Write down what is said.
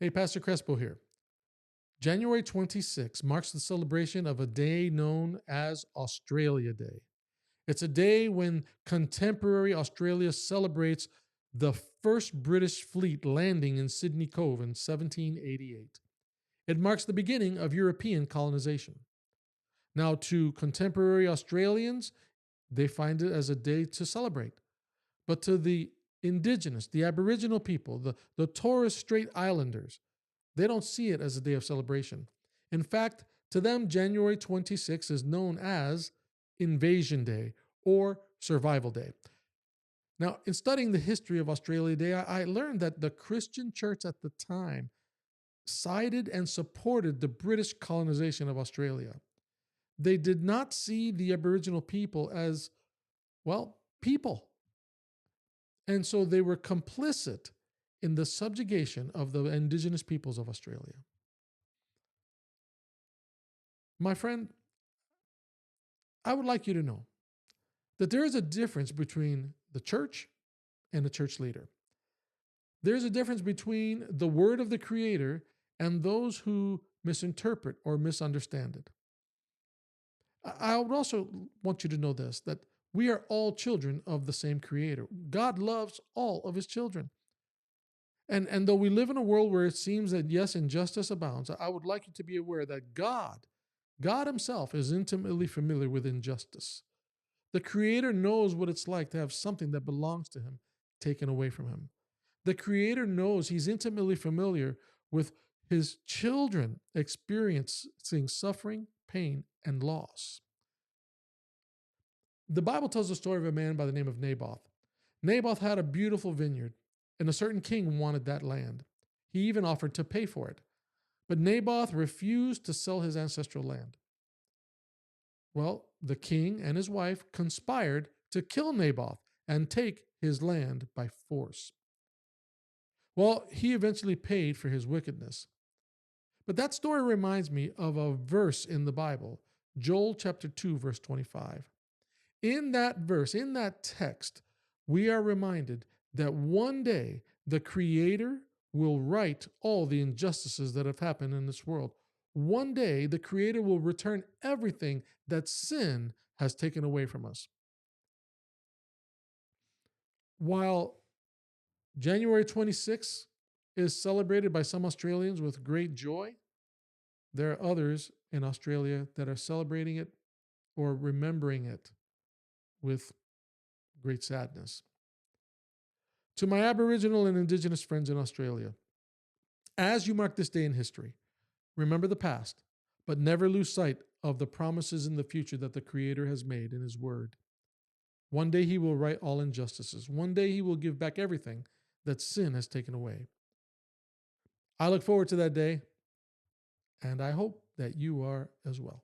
Hey, Pastor Crespo here. January 26th marks the celebration of a day known as Australia Day. It's a day when contemporary Australia celebrates the first British fleet landing in Sydney Cove in 1788. It marks the beginning of European colonization. Now, to contemporary Australians, they find it as a day to celebrate. But to the indigenous, the Aboriginal people, the Torres Strait Islanders, they don't see it as a day of celebration. In fact, to them, January 26th is known as Invasion Day or Survival Day. Now, in studying the history of Australia Day, I learned that the Christian church at the time sided and supported the British colonization of Australia. They did not see the Aboriginal people as, well, people. And so they were complicit in the subjugation of the indigenous peoples of Australia. My friend, I would like you to know that there is a difference between the church and the church leader. There's a difference between the word of the Creator and those who misinterpret or misunderstand it. I would also want you to know this, that we are all children of the same Creator. God loves all of His children. And though we live in a world where it seems that, yes, injustice abounds, I would like you to be aware that God Himself is intimately familiar with injustice. The Creator knows what it's like to have something that belongs to Him taken away from Him. The Creator knows, He's intimately familiar with His children experiencing suffering, pain, and loss. The Bible tells the story of a man by the name of Naboth. Naboth had a beautiful vineyard, and a certain king wanted that land. He even offered to pay for it. But Naboth refused to sell his ancestral land. Well, the king and his wife conspired to kill Naboth and take his land by force. Well, he eventually paid for his wickedness. But that story reminds me of a verse in the Bible, Joel chapter 2, verse 25. In that verse, in that text, we are reminded that one day the Creator will right all the injustices that have happened in this world. One day the Creator will return everything that sin has taken away from us. While January 26th is celebrated by some Australians with great joy, there are others in Australia that are celebrating it or remembering it with great sadness. To my Aboriginal and Indigenous friends in Australia, as you mark this day in history, remember the past, but never lose sight of the promises in the future that the Creator has made in His Word. One day He will right all injustices. One day He will give back everything that sin has taken away. I look forward to that day, and I hope that you are as well.